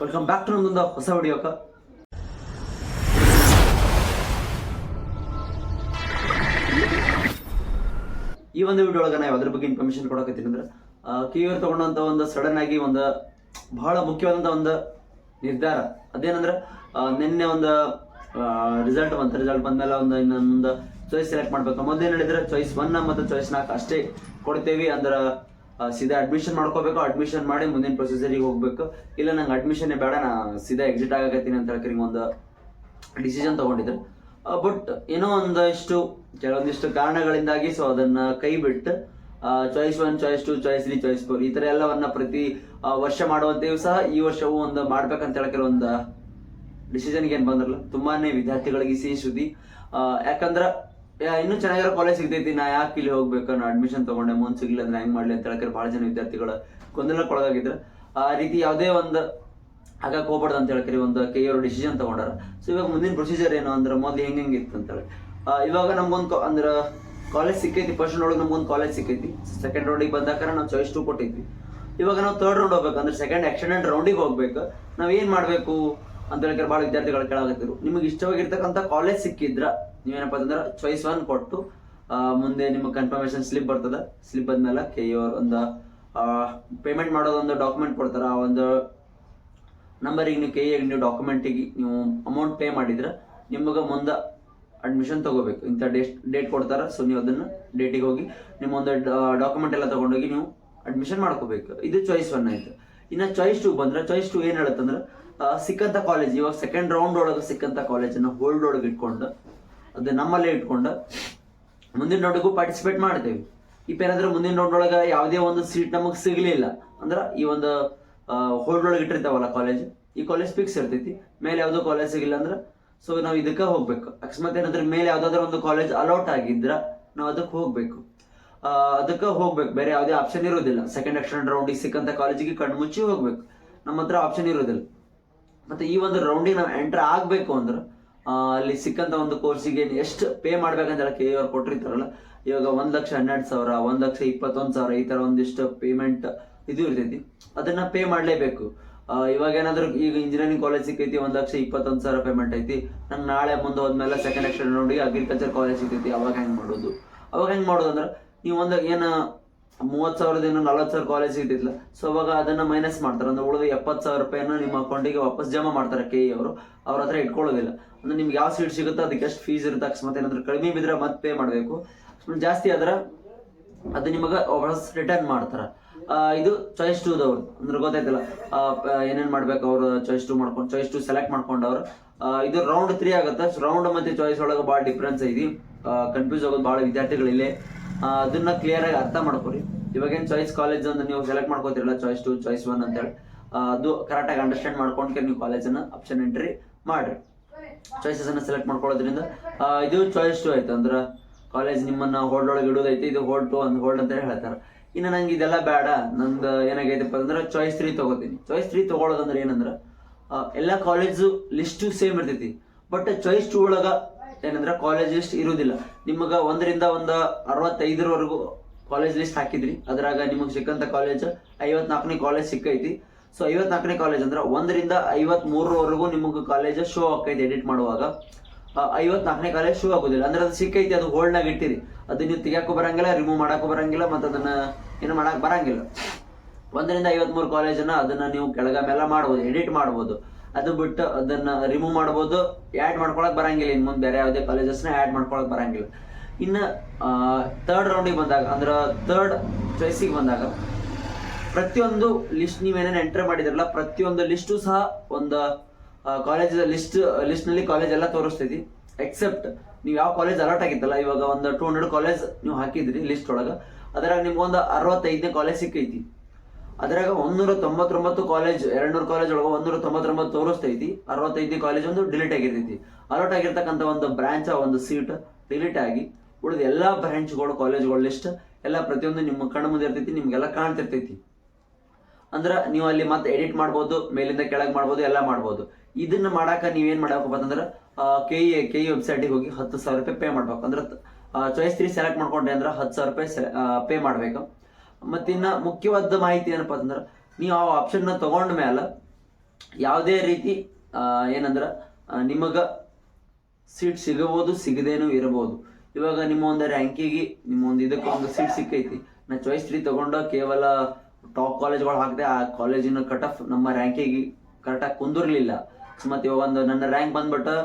Welcome back to ನಮ್ಮದೊಂದು ಹೊಸ ವಿಡಿಯೋಕ. ಈ ಒಂದು ವಿಡಿಯೋ ಒಳಗೆ ನಾವು ಅದ್ರ ಬಗ್ಗೆ ಇನ್ಫಾರ್ಮೇಶನ್ ಕೊಡಕತ್ತೀನಿ ಅಂದ್ರೆ ಕಿವಿಯರ್ ತಗೊಂಡಂತ ಒಂದು ಸಡನ್ ಆಗಿ ಒಂದು ಬಹಳ ಮುಖ್ಯವಾದಂತ ಒಂದು ನಿರ್ಧಾರ. ಅದೇನಂದ್ರೆ ನಿನ್ನೆ ಒಂದು ರಿಸಲ್ಟ್ ಬಂದ್ಮೇಲೆ ಇನ್ನೊಂದು ಚಾಯ್ಸ್ ಸೆಲೆಕ್ಟ್ ಮಾಡ್ಬೇಕು. ಮೊದಲೇನು ಹೇಳಿದ್ರೆ ಚಾಯ್ಸ್ 1 ಮತ್ತು ಚಾಯ್ಸ್ 4 ಅಷ್ಟೇ ಕೊಡ್ತೇವೆ. ಅಂದ್ರೆ ಸೀದಾ ಅಡ್ಮಿಷನ್ ಮಾಡ್ಕೋಬೇಕು, ಅಡ್ಮಿಷನ್ ಮಾಡಿ ಮುಂದಿನ ಪ್ರೊಸೀಜರಿಗೆ ಹೋಗ್ಬೇಕು. ಇಲ್ಲ ನಂಗೆ ಅಡ್ಮಿಷನ್ ಬೇಡ, ನಾ ಸೀದಾ ಎಕ್ಸಿಟ್ ಆಗಕತ್ತೀನಿ ಅಂತ ಹೇಳಿ ಒಂದು ಡಿಸಿಷನ್ ತಗೊಂಡಿದ್ರು. ಬಟ್ ಏನೋ ಕೆಲವೊಂದಿಷ್ಟು ಕಾರಣಗಳಿಂದಾಗಿ ಸೊ ಅದನ್ನ ಕೈ ಬಿಟ್ಟು ಚಾಯ್ಸ್ 1, ಚಾಯ್ಸ್ 2, ಚಾಯ್ಸ್ 3, ಚಾಯ್ಸ್ 4 ಈ ತರ ಎಲ್ಲವನ್ನ ಪ್ರತಿ ವರ್ಷ ಮಾಡುವಂತೆಯೂ ಸಹ ಈ ವರ್ಷವೂ ಒಂದು ಮಾಡ್ಬೇಕಂತ ಹೇಳಿ ಕೆಲವೊಂದು ಡಿಸಿಷನ್ಗೆ ಏನ್ ಬಂದ್ರಲ್ಲ ತುಂಬಾನೇ ವಿದ್ಯಾರ್ಥಿಗಳಿಗೆ ಸಿಹಿ ಸುದ್ದಿ. ಯಾಕಂದ್ರ ಇನ್ನೂ ಚೆನ್ನಾಗಿರೋ ಕಾಲೇಜ್ ಸಿಗ್ತೈತಿ, ನಾ ಯಾಕೆ ಇಲ್ಲಿ ಹೋಗ್ಬೇಕು, ನಾ ಅಡ್ಮಿಷನ್ ತಗೊಂಡೆ ಮುಂದೆ ಸಿಗ್ಲಿಲ್ಲ ಅಂದ್ರೆ ಹೆಂಗ್ ಮಾಡ್ಲಿ ಅಂತ ಹೇಳಕ್ಕೆ ಬಹಳ ಜನ ವಿದ್ಯಾರ್ಥಿಗಳು ಗೊಂದಲಕ್ಕೊಳಗಾಗಿದ್ರು. ಆ ರೀತಿ ಯಾವುದೇ ಒಂದು ಆಗಕ್ಕೆ ಹೋಗ್ಬಾರ್ದು ಅಂತ ಹೇಳಿ ಒಂದು ಕೆಯವರು ಡಿಸಿಷನ್ ತಗೊಂಡಾರ. ಸೊ ಇವಾಗ ಮುಂದಿನ ಪ್ರೊಸೀಜರ್ ಏನು ಅಂದ್ರೆ ಮೊದ್ಲು ಹೆಂಗಿತ್ತು ಅಂತ ಹೇಳಿ ಇವಾಗ ನಮ್ಗೊಂದು ಅಂದ್ರೆ ಕಾಲೇಜ್ ಸಿಕ್ಕೈತಿ. ಫಸ್ಟ್ ರೌಂಡ್ ನಮ್ಗೊಂದು ಕಾಲೇಜ್ ಸಿಕ್ಕೈತಿ. ಸೆಕೆಂಡ್ ರೌಂಡಿಗೆ ಬಂದಾಗ ನಾವು ಚಾಯ್ಸ್ 2 ಕೊಟ್ಟಿದ್ವಿ. ಇವಾಗ ನಾವು ಥರ್ಡ್ ರೌಂಡ್ ಹೋಗ್ಬೇಕು ಅಂದ್ರೆ ಸೆಕೆಂಡ್ ಎಕ್ಸ್ಟೆಂಡೆಡ್ ರೌಂಡಿಗೆ ಹೋಗ್ಬೇಕು. ನಾವ್ ಏನ್ ಮಾಡ್ಬೇಕು ಅಂತ ಹೇಳಿ ಬಹಳ ವಿದ್ಯಾರ್ಥಿಗಳು ಕೇಳಾಕತ್ತಿರು. ನಿಮ್ಗೆ ಇಷ್ಟವಾಗಿರ್ತಕ್ಕಂಥ ಕಾಲೇಜ್ ಸಿಕ್ಕಿದ್ರ ನೀವೇನಪ್ಪ ಅಂತಂದ್ರೆ ಚಾಯ್ಸ್ 1 ಕೊಟ್ಟು ಮುಂದೆ ನಿಮ್ಗೆ ಕನ್ಫರ್ಮೇಶನ್ ಸ್ಲಿಪ್ ಬರ್ತದ. ಸ್ಲಿಪ್ ಬಂದ್ಮೇಲೆ ಕೆಯವ್ರು ಒಂದು ಪೇಮೆಂಟ್ ಮಾಡೋದೊಂದು ಡಾಕ್ಯುಮೆಂಟ್ ಕೊಡ್ತಾರ. ಆ ಒಂದು ನಂಬರಿಗೆ ನೀವು ಕೆಗೆ ನೀವು ಡಾಕ್ಯುಮೆಂಟಿಗೆ ನೀವು ಅಮೌಂಟ್ ಪೇ ಮಾಡಿದ್ರೆ ನಿಮಗೆ ಮುಂದೆ ಅಡ್ಮಿಷನ್ ತಗೋಬೇಕು. ಇಂಥ ಡೇಟ್ ಕೊಡ್ತಾರ. ಸೊ ನೀವು ಅದನ್ನ ಡೇಟಿಗೆ ಹೋಗಿ ನಿಮ್ಮ ಒಂದು ಡಾಕ್ಯುಮೆಂಟ್ ಎಲ್ಲ ತಗೊಂಡೋಗಿ ನೀವು ಅಡ್ಮಿಷನ್ ಮಾಡ್ಕೋಬೇಕು. ಇದು ಚಾಯ್ಸ್ 1 ಆಯ್ತು. ಇನ್ನ ಚಾಯ್ಸ್ 2 ಬಂದ್ರೆ ಚಾಯ್ಸ್ 2 ಏನ್ ಹೇಳುತ್ತಂದ್ರೆ ಸಿಕ್ಕಂತ ಕಾಲೇಜ್ ಇವಾಗ ಸೆಕೆಂಡ್ ರೌಂಡ್ ಒಳಗೆ ಸಿಕ್ಕಂತ ಕಾಲೇಜನ್ನ ಹೋಲ್ಡ್ ಒಳಗೆ ಇಟ್ಕೊಂಡು ಅದು ನಮ್ಮಲ್ಲೇ ಇಟ್ಕೊಂಡು ಮುಂದಿನ ರೌಂಡ್ಗೂ ಪಾರ್ಟಿಸಿಪೇಟ್ ಮಾಡ್ತೇವೆ. ಇಪ್ಪ ಏನಾದ್ರೆ ಮುಂದಿನ ರೌಂಡ್ ಒಳಗೆ ಯಾವುದೇ ಒಂದು ಸೀಟ್ ನಮಗೆ ಸಿಗ್ಲಿಲ್ಲ ಅಂದ್ರೆ ಈ ಒಂದು ಹೋಲ್ಡ್ ಒಳಗೆ ಇಟ್ಟಿರ್ತಾವಲ್ಲ ಕಾಲೇಜ್, ಈ ಕಾಲೇಜ್ ಫಿಕ್ಸ್ ಇರ್ತೈತಿ. ಮೇಲೆ ಯಾವ್ದೋ ಕಾಲೇಜ್ ಸಿಗಿಲ್ಲ ಅಂದ್ರೆ ಸೊ ನಾವು ಇದಕ್ಕೆ ಹೋಗ್ಬೇಕು. ಅಕಸ್ಮಾತ್ ಏನಾದ್ರೆ ಮೇಲೆ ಯಾವ್ದಾದ್ರು ಒಂದು ಕಾಲೇಜ್ ಅಲೌಟ್ ಆಗಿದ್ರ ನಾವು ಅದಕ್ಕೆ ಹೋಗ್ಬೇಕು. ಬೇರೆ ಯಾವುದೇ ಆಪ್ಷನ್ ಇರೋದಿಲ್ಲ. ಸೆಕೆಂಡ್ ಎಕ್ಸ್ಟೆಂಡೆಡ್ ರೌಂಡಿಗೆ ಸಿಕ್ಕಂತ ಕಾಲೇಜಿಗೆ ಕಣ್ಮುಚ್ಚಿ ಹೋಗ್ಬೇಕು. ನಮ್ಮ ಹತ್ರ ಆಪ್ಷನ್ ಇರೋದಿಲ್ಲ. ಮತ್ತೆ ಈ ಒಂದು ರೌಂಡಿಗೆ ನಾವು ಎಂಟರ್ ಆಗ್ಬೇಕು ಅಂದ್ರೆ ಅಲ್ಲಿ ಸಿಕ್ಕಂತ ಒಂದು ಕೋರ್ಸಿಗೆ ಎಷ್ಟು ಪೇ ಮಾಡ್ಬೇಕಂತ ಹೇಳಕ್ಕೆ ಅವ್ರು ಕೊಟ್ಟಿರ್ತಾರಲ್ಲ. ಇವಾಗ 1,12,000, 1,21,000 ಈ ತರ ಒಂದಿಷ್ಟು ಪೇಮೆಂಟ್ ಇದು ಇರ್ತೈತಿ. ಅದನ್ನ ಪೇ ಮಾಡ್ಲೇಬೇಕು. ಇವಾಗ ಏನಾದ್ರು ಈಗ ಇಂಜಿನಿಯರಿಂಗ್ ಕಾಲೇಜ್ ಸಿಕ್ಕೈತಿ, 1,21,000 ಪೇಮೆಂಟ್ ಐತಿ. ನಂಗೆ ನಾಳೆ ಮುಂದೆ ಹೋದ್ಮೇಲೆ ಸೆಕೆಂಡ್ ಎಕ್ಸ್ಟೆಂಡೆಡ್ ರೌಂಡಿಗೆ ಅಗ್ರಿಕಲ್ಚರ್ ಕಾಲೇಜ್ ಸಿಕ್ಕೈತಿ. ಅವಾಗ ಹೆಂಗ್ ಮಾಡೋದು ಅಂದ್ರೆ ನೀವು ಒಂದು ಏನ 30,000 40,000 ಕಾಲೇಜ್ ಸಿಗ್ತಿಲ್ಲ. ಸೊ ಅವಾಗ ಅದನ್ನ ಮೈನಸ್ ಮಾಡ್ತಾರೆ. ಅಂದ್ರೆ ಉಳಿದ 70,000 ರೂಪಾಯಿನ ನಿಮ್ಮ ಅಕೌಂಟಿಗೆ ವಾಪಸ್ ಜಮಾ ಮಾಡ್ತಾರೆ. ಅವರು ಅವ್ರ ಹತ್ರ ಇಟ್ಕೊಳ್ಳೋದಿಲ್ಲ. ಅಂದ್ರೆ ನಿಮ್ಗೆ ಯಾವ ಸೀಟ್ ಸಿಗುತ್ತೋ ಅದಕ್ಕೆ ಎಷ್ಟು ಫೀಸ್ ಇರುತ್ತೆ. ಅಕಸ್ಮಾತ್ ಏನಾದ್ರು ಕಡಿಮೆ ಬಿದ್ರೆ ಮತ್ತೆ ಪೇ ಮಾಡಬೇಕು. ಜಾಸ್ತಿ ಆದ್ರೆ ಅದು ನಿಮಗೆ ವಾಪಸ್ ರಿಟರ್ನ್ ಮಾಡ್ತಾರ. ಇದು ಚಾಯ್ಸ್ 2 ದವ್ರು ಅಂದ್ರೆ ಗೊತ್ತಾಯ್ತಲ್ಲ ಏನೇನ್ ಮಾಡ್ಬೇಕು. ಅವ್ರು ಚಾಯ್ಸ್ 2 ಸೆಲೆಕ್ಟ್ ಮಾಡ್ಕೊಂಡವ್ರು. ಇದು ರೌಂಡ್ 3 ಆಗುತ್ತೆ. ರೌಂಡ್ ಮತ್ತೆ ಚಾಯ್ಸ್ ಒಳಗೆ ಭಾಳ ಡಿಫ್ರೆನ್ಸ್ ಐತಿ. ಕನ್ಫ್ಯೂಸ್ ಆಗೋದು ಭಾಳ ವಿದ್ಯಾರ್ಥಿಗಳಿಲ್ಲೇ. ಅದನ್ನ ಕ್ಲಿಯರ್ ಆಗಿ ಅರ್ಥ ಮಾಡ್ಕೊರಿ. ಇವಾಗೇನು ಚಾಯ್ಸ್ ಕಾಲೇಜ್ ಅಂತ ನೀವು ಸೆಲೆಕ್ಟ್ ಮಾಡ್ಕೋತಿರಲ್ಲ ಚಾಯ್ಸ್ 2, ಚಾಯ್ಸ್ 1 ಅಂತ ಹೇಳಿ ಅದು ಕರೆಕ್ಟ್ ಆಗಿ ಅಂಡರ್ಸ್ಟ್ಯಾಂಡ್ ಮಾಡ್ಕೊಂಡ್ಕೆ ನೀವು ಕಾಲೇಜನ್ನ ಆಪ್ಷನ್ ಎಂಟ್ರಿ ಮಾಡ್ರಿ. ಚಾಯ್ಸಸ್ ಅನ್ನ ಸೆಲೆಕ್ಟ್ ಮಾಡ್ಕೊಳ್ಳೋದ್ರಿಂದ ಇದು ಚಾಯ್ಸ್ 2 ಆಯ್ತು. ಅಂದ್ರೆ ಕಾಲೇಜ್ ನಿಮ್ಮನ್ನ ಹೋಲ್ಡ್ ಒಳಗೆ ಇಡೋದೈತಿ. ಇದು ಹೋಲ್ಡ್ ಅಂತ ಹೇಳ್ತಾರೆ. ಇನ್ನು ನಂಗೆ ಇದೆಲ್ಲ ಬೇಡ, ನಂದು ಏನಾಗೈತಪ್ಪ ಅಂದ್ರೆ ಚಾಯ್ಸ್ 3 ತಗೋತೀನಿ. ಚಾಯ್ಸ್ 3 ತಗೊಳ್ಳೋದಂದ್ರೆ ಏನಂದ್ರೆ ಎಲ್ಲಾ ಕಾಲೇಜು ಲಿಸ್ಟು ಸೇಮ್ ಇರ್ತೈತಿ. ಬಟ್ ಚಾಯ್ಸ್ 2 ಒಳಗ ಏನಂದ್ರೆ ಕಾಲೇಜ್ ಲಿಸ್ಟ್ ಇರುವುದಿಲ್ಲ. ನಿಮಗ 1 ರಿಂದ 65 ಕಾಲೇಜ್ ಲಿಸ್ಟ್ ಹಾಕಿದ್ರಿ. ಅದ್ರಾಗ ನಿಮಗೆ ಸಿಕ್ಕಂತ ಕಾಲೇಜ್ 54ನೇ ಕಾಲೇಜ್ ಸಿಕ್ಕೈತಿ. ಸೊ 54ನೇ ಕಾಲೇಜ್ ಅಂದ್ರೆ 1 ರಿಂದ 53 ನಿಮಗೆ ಕಾಲೇಜ್ ಶೋ ಆಕೈತಿ. ಎಡಿಟ್ ಮಾಡುವಾಗ 54ನೇ ಕಾಲೇಜ್ ಶೋ ಆಗೋದಿಲ್ಲ. ಅಂದ್ರೆ ಅದು ಸಿಕ್ಕೈತಿ, ಅದು ಹೋಲ್ಡ್ ನಾಗ ಇಟ್ಟಿರಿ. ಅದು ನೀವು ತೆಗಿಯಾಕೂ ಬರಂಗಿಲ್ಲ, ರಿಮೂವ್ ಮಾಡಾಕೂ ಬರಂಗಿಲ್ಲ, ಮತ್ತೆ ಅದನ್ನ ಏನು ಮಾಡಕ್ ಬರಂಗಿಲ್ಲ. 1 ರಿಂದ 53 ಕಾಲೇಜನ್ನ ಅದನ್ನ ನೀವು ಕೆಳಗ ಮೇಲೆ ಮಾಡ್ಬೋದು, ಎಡಿಟ್ ಮಾಡ್ಬೋದು. ಅದು ಬಿಟ್ಟು ಅದನ್ನ ರಿಮೂವ್ ಮಾಡ್ಬೋದು, ಆ್ಯಡ್ ಮಾಡ್ಕೊಳಕ್ ಬರಂಗಿಲ್ಲ. ಇನ್ ಮುಂದೆ ಬೇರೆ ಯಾವುದೇ ಕಾಲೇಜಸ್ನ ಆ್ಯಡ್ ಮಾಡ್ಕೊಳಕ್ ಬರಂಗಿಲ್ಲ. ಇನ್ನ ಥರ್ಡ್ ರೌಂಡಿಗೆ ಬಂದಾಗ ಅಂದ್ರೆ ಥರ್ಡ್ ಚಾಯ್ಸಿಗೆ ಬಂದಾಗ ಪ್ರತಿಯೊಂದು ಲಿಸ್ಟ್ ನೀವೇನೇನು ಎಂಟರ್ ಮಾಡಿದ್ರಲ್ಲ ಪ್ರತಿಯೊಂದು ಲಿಸ್ಟು ಸಹ ಒಂದು ಕಾಲೇಜ್ ಲಿಸ್ಟ್ ನಲ್ಲಿ ಕಾಲೇಜ್ ಎಲ್ಲ ತೋರಿಸ್ತೈತಿ. ಎಕ್ಸೆಪ್ಟ್ ನೀವು ಯಾವ ಕಾಲೇಜ್ ಅಲರ್ಟ್ ಆಗಿತ್ತಲ್ಲ, ಇವಾಗ ಒಂದು 200 ಕಾಲೇಜ್ ನೀವು ಹಾಕಿದ್ರಿ ಲಿಸ್ಟ್ ಒಳಗ, ಅದ್ರಾಗ ನಿಮ್ಗೊಂದು 65ನೇ ಕಾಲೇಜ್ ಸಿಕ್ಕೈತಿ. ಅದ್ರಾಗ 199 ಕಾಲೇಜ್, 200 ಕಾಲೇಜ್ ಒಳಗ 199 ತೋರಿಸ್ತೈತಿ. 65ನೇ ಕಾಲೇಜ್ ಒಂದು ಡಿಲೀಟ್ ಆಗಿರ್ತೈತಿ. ಅಲರ್ಟ್ ಆಗಿರ್ತಕ್ಕಂಥ ಒಂದು ಬ್ರಾಂಚ್ ಒಂದು ಸೀಟ್ ಡಿಲೀಟ್ ಆಗಿ ಉಳಿದ ಎಲ್ಲಾ ಬ್ರಾಂಚ್ಗಳು ಕಾಲೇಜ್ಗಳ ಲಿಸ್ಟ್ ಎಲ್ಲ ಪ್ರತಿಯೊಂದು ನಿಮ್ಮ ಕಣ್ಣು ಮುಂದೆ ಇರ್ತೈತಿ, ನಿಮ್ಗೆಲ್ಲ ಕಾಣ್ತಿರ್ತೈತಿ. ಅಂದ್ರ ನೀವು ಅಲ್ಲಿ ಮತ್ತೆ ಎಡಿಟ್ ಮಾಡ್ಬೋದು, ಮೇಲಿಂದ ಕೆಳಗೆ ಮಾಡ್ಬೋದು, ಎಲ್ಲ ಮಾಡ್ಬೋದು. ಇದನ್ನ ಮಾಡಾಕ ನೀವೇನ್ ಮಾಡಬೇಕಪ್ಪ ಅಂತಂದ್ರೆ ಕೆ ವೆಬ್ಸೈಟಿಗೆ ಹೋಗಿ 10,000 ರೂಪಾಯಿ ಪೇ ಮಾಡ್ಬೇಕು. ಅಂದ್ರೆ ಚಾಯ್ಸ್ 3 ಸೆಲೆಕ್ಟ್ ಮಾಡ್ಕೊಂಡ್ರೆ ಅಂದ್ರೆ 10,000 ರೂಪಾಯಿ ಪೇ ಮಾಡ್ಬೇಕು. ಮತ್ತಿನ್ನ ಮುಖ್ಯವಾದ ಮಾಹಿತಿ ಏನಪ್ಪಾ ಅಂತಂದ್ರೆ ನೀವು ಆ ಆಪ್ಷನ್ ನ ತಗೊಂಡ ಮೇಲೆ ಯಾವುದೇ ರೀತಿ ಏನಂದ್ರೆ ನಿಮಗೆ ಸೀಟ್ ಸಿಗಬಹುದು, ಸಿಗದೇನೂ ಇರಬಹುದು. ಇವಾಗ ನಿಮ್ಮ ಒಂದು ರ್ಯಾಂಕಿಗೆ ನಿಮ್ಮ ಒಂದು ಇದಕ್ಕೆ ಒಂದು ಸೀಟ್ ಸಿಕ್ಕೈತಿ, ನಾ ಚಾಯ್ಸ್ 3 ತಗೊಂಡು ಕೇವಲ ಟಾಪ್ ಕಾಲೇಜ್ಗಳು ಹಾಕಿದೆ, ಆ ಕಾಲೇಜಿನ ಕಟ್ ಆಫ್ ನಮ್ಮ ರ್ಯಾಂಕಿಗೆ ಕರೆಕ್ಟಾಗಿ ಕುಂದಿರ್ಲಿಲ್ಲ. ಮತ್ತೆ ಇವಾಗ ಒಂದು ನನ್ನ ರ್ಯಾಂಕ್ ಬಂದ್ಬಿಟ್ಟು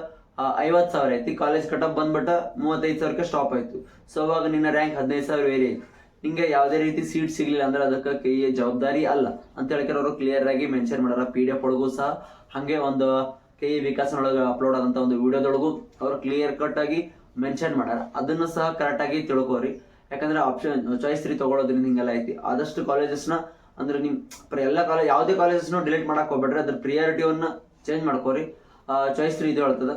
50,000 ಐತಿ, ಕಾಲೇಜ್ ಕಟ್ ಆಫ್ ಬಂದ್ಬಿಟ್ಟು 35,000ಕ್ಕೆ ಸ್ಟಾಪ್ ಆಯ್ತು. ಸೊ ಅವಾಗ ನಿನ್ನ ರ್ಯಾಂಕ್ 15,000 ಏರಿ ಐತಿ. ಹಿಂಗೆ ಯಾವುದೇ ರೀತಿ ಸೀಟ್ ಸಿಗ್ಲಿಲ್ಲ ಅಂದ್ರೆ ಅದಕ್ಕೆ ಕೈಯ ಜವಾಬ್ದಾರಿ ಅಲ್ಲ ಅಂತ ಹೇಳ್ತಾರೆ ಅವರು ಕ್ಲಿಯರ್ ಆಗಿ ಮೆನ್ಷನ್ ಮಾಡ್ಯಾರ. PDF ಒಳಗೂ ಸಹ ಹಾಗೆ ಒಂದು ಕೈ ವಿಕಾಸನೊಳಗೆ ಅಪ್ಲೋಡ್ ಆದಂತ ಒಂದು ವಿಡಿಯೋದೊಳಗೂ ಅವರು ಕ್ಲಿಯರ್ ಕಟ್ ಆಗಿ ಮೆನ್ಷನ್ ಮಾಡ್ಯಾರ. ಅದನ್ನು ಸಹ ಕರೆಕ್ಟ್ ಆಗಿ ತಿಳ್ಕೋರಿ. ಯಾಕಂದ್ರೆ ಆಪ್ಷನ್ ಚಾಯ್ಸ್ 3 ತಗೊಳ್ಳೋದ್ರಿಂದ ಹಿಂಗೆಲ್ಲ ಐತಿ. ಆದಷ್ಟು ಕಾಲೇಜಸ್ನ ಅಂದ್ರೆ ನಿಮ್ ಎಲ್ಲ ಕಾಲೇಜ್ ಯಾವುದೇ ಕಾಲೇಜಸ್ನು ಡಿಲೀಟ್ ಮಾಡಕ್ ಹೋಗ್ಬೇಡ್ರಿ, ಅದ್ರ ಪ್ರಿಯಾರಿಟಿಯನ್ನ ಚೇಂಜ್ ಮಾಡ್ಕೋರಿ. ಚಾಯ್ಸ್ 3 ಇದು ಹೇಳ್ತದ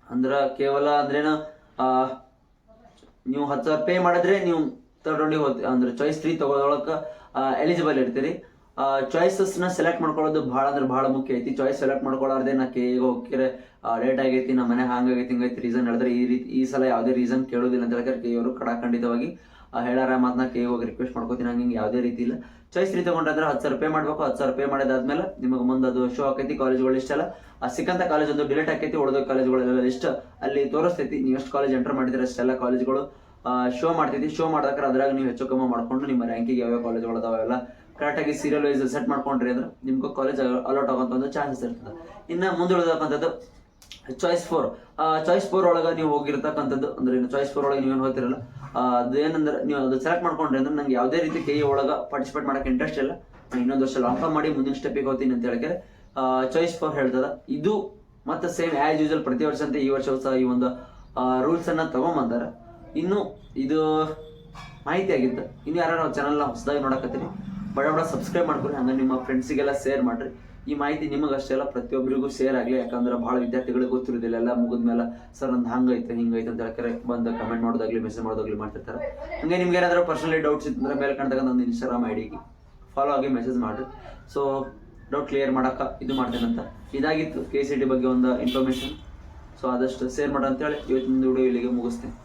ಅಂದ್ರ ಕೇವಲ ಅಂದ್ರೇನು ನೀವು 10,000 ಪೇ ಮಾಡಿದ್ರೆ ನೀವು ಥರ್ಡ್ ರೌಂಡಿಗೆ ಹೋಗ್ತೀವಿ ಅಂದ್ರೆ ಚಾಯ್ಸ್ 3 ತಗೊಳಕ ಎಲಿಜಿಬಲ್ ಇರ್ತೀರಿ. ಚಾಯ್ಸಸ್ನ ಸೆಲೆಕ್ಟ್ ಮಾಡ್ಕೊಳ್ಳೋದು ಭಾಳ ಅಂದ್ರೆ ಭಾಳ ಮುಖ್ಯ ಐತಿ. ಚಾಯ್ಸ್ ಸೆಲೆಕ್ಟ್ ಮಾಡ್ಕೊಳ್ಳಾರ್ದೆ ನಾ ಈಗ ಹೋಗ್ತಿರೆ ಲೇಟ್ ಆಗೈತಿ, ನಮ್ಮ ಮನೆ ಹಂಗಾಗೈತಿ ಹಿಂಗೈತಿ ರೀಸನ್ ಹೇಳಿದ್ರೆ ಈ ಸಲ ಯಾವುದೇ ರೀಸನ್ ಕೇಳೋದಿಲ್ಲ ಅಂತ ಹೇಳ್ತಾರೆ ಕೆಯವರು ಖಂಡಿತವಾಗಿ ಹೇಳಾರ ಮಾತನ್ನ ಕೈ ಹೋಗಿ ರಿಕ್ವೆಸ್ಟ್ ಮಾಡ್ಕೋತೀನಿ. ಹಂಗೆ ಯಾವುದೇ ರೀತಿ ಇಲ್ಲ. ಚಾಯ್ಸ್ 3 ತಗೊಂಡ್ರೆ 10,000 ಪೇ ಮಾಡ್ಬೇಕು. 10,000 ಪೇ ಮಾಡಿದಾದ್ಮೇಲೆ ನಿಮಗೆ ಮುಂದೆ ಅದು ಶೋ ಆಕೈತಿ ಕಾಲೇಜ್ಗಳು ಇಷ್ಟೆಲ್ಲ ಸಿಕ್ಕಂತ ಕಾಲೇಜ್ ಒಂದು ಡಿಲೀಟ್ ಆಕೈತಿ, ಉಳಿದ ಕಾಲೇಜ್ಗಳೆಲ್ಲ ಲಿಸ್ಟ್ ಅಲ್ಲಿ ತೋರಿಸ್ತೈತಿ. ನೀವು ಎಷ್ಟು ಕಾಲೇಜ್ ಎಂಟರ್ ಮಾಡಿದ್ರೆ ಅಷ್ಟೆಲ್ಲ ಕಾಲೇಜ್ಗಳು ಶೋ ಮಾಡ್ತೈತಿ. ಶೋ ಮಾಡ್ದಾಕ್ರೆ ಅದ್ರಾಗ ನೀವು ಹೆಚ್ಚು ಕಮ್ಮಿ ಮಾಡ್ಕೊಂಡು ನಿಮ್ಮ ರ್ಯಾಂಕಿಗೆ ಯಾವ್ಯಾವ ಕಾಲೇಜ್ಗಳು ಅದಾವೆಲ್ಲ ಕರೆಕ್ಟಾಗಿ ಸೀರಿಯಲ್ ವೈಸ್ ಸೆಟ್ ಮಾಡ್ಕೊಂಡ್ರಿ ಅಂದ್ರೆ ನಿಮ್ಗೆ ಕಾಲೇಜ್ ಅಲಾಟ್ ಆಗೋಂಥ ಒಂದು ಚಾನ್ಸಸ್ ಇರ್ತದೆ. ಇನ್ನು ಮುಂದುಳಿದಕ್ಕಂಥದ್ದು ಚಾಯ್ಸ್ 4. ಚಾಯ್ಸ್ 4 ಒಳಗೆ ನೀವು ಹೋಗಿರ್ತಕ್ಕಂಥದ್ದು ಅಂದ್ರೆ ಚಾಯ್ಸ್ 4 ಒಳಗೆ ನೀವೇನು ಹೋಗ್ತಿರಲ್ಲ, ಅದೇನಂದ್ರೆ ನೀವು ಅದು ಸೆಲೆಕ್ಟ್ ಮಾಡ್ಕೊಂಡ್ರಿ ಅಂದ್ರೆ ನಂಗೆ ಯಾವುದೇ ರೀತಿ ಕೈ ಒಳಗೆ ಪಾರ್ಟಿಸಿಪೇಟ್ ಮಾಡಕ್ಕೆ ಇಂಟ್ರೆಸ್ಟ್ ಇಲ್ಲ, ನಾನು ಇನ್ನೊಂದು ವರ್ಷ ಲಾಂಗ್ ಟರ್ಮ್ ಮಾಡಿ ಮುಂದಿನ ಸ್ಟೆಪ್ಪಿಗೆ ಹೋಗ್ತೀನಿ ಅಂತ ಹೇಳಿದ್ರೆ ಚಾಯ್ಸ್ 4 ಹೇಳ್ತದ. ಇದು ಮತ್ತೆ ಸೇಮ್ ಆಸ್ ಯೂಶುವಲ್ ಪ್ರತಿ ವರ್ಷ ಅಂತ ಈ ವರ್ಷವೂ ಸಹ ಈ ಒಂದು ರೂಲ್ಸ್ ಅನ್ನ ತಗೊಂಬಂದಾರ. ಇನ್ನು ಇದು ಮಾಹಿತಿ ಆಗಿತ್ತು. ಇನ್ನು ಯಾರು ಚಾನಲ್ನ ಹೊಸದಾಗಿ ನೋಡಕತ್ತೀರಿ ಬಡ ಸಬ್ಸ್ಕ್ರೈಬ್ ಮಾಡ್ಕೊರಿ, ಹಂಗೆ ನಿಮ್ಮ ಫ್ರೆಂಡ್ಸಿಗೆಲ್ಲ ಶೇರ್ ಮಾಡ್ರಿ. ಈ ಮಾಹಿತಿ ನಿಮಗೆ ಅಷ್ಟೇ ಅಲ್ಲ ಪ್ರತಿಯೊಬ್ಬರಿಗೂ ಶೇರ್ ಆಗಲಿ. ಯಾಕಂದ್ರೆ ಭಾಳ ವಿದ್ಯಾರ್ಥಿಗಳಿಗೆ ಗೊತ್ತಿರೋದಿಲ್ಲ, ಎಲ್ಲ ಮುಗಿದ್ಮೇಲೆ ಸರ್ ನಂದು ಹಂಗೈತೆ ಹಿಂಗೈತೆ ಅಂತ ಹೇಳ್ತಾರೆ ಬಂದು ಕಮೆಂಟ್ ಮಾಡೋದಾಗ್ಲಿ ಮೆಸೇಜ್ ಮಾಡೋದಾಗ್ಲಿ ಮಾಡ್ತಿರ್ತಾರೆ. ಹಂಗೆ ನಿಮ್ಗೆ ಏನಾದರೂ ಪರ್ಸನಲಿ ಡೌಟ್ಸ್ ಇತ್ತಂದ್ರೆ ಮೇಲೆ ಕಾಣ್ತಕ್ಕಂಥ ಒಂದು Instagram ID ಫಾಲೋ ಆಗಿ ಮೆಸೇಜ್ ಮಾಡಿರಿ. ಸೊ ಡೌಟ್ ಕ್ಲಿಯರ್ ಮಾಡೋಕೆ ಇದು ಮಾಡ್ತೇನಂತ. ಇದಾಗಿತ್ತು KCET ಬಗ್ಗೆ ಒಂದು ಇನ್ಫಾರ್ಮೇಷನ್. ಸೊ ಆದಷ್ಟು ಶೇರ್ ಮಾಡಿ ಅಂತೇಳಿ ಇವತ್ತಿನ ವಿಡಿಯೋ ಇಲ್ಲಿಗೆ ಮುಗಿಸ್ತೇನೆ.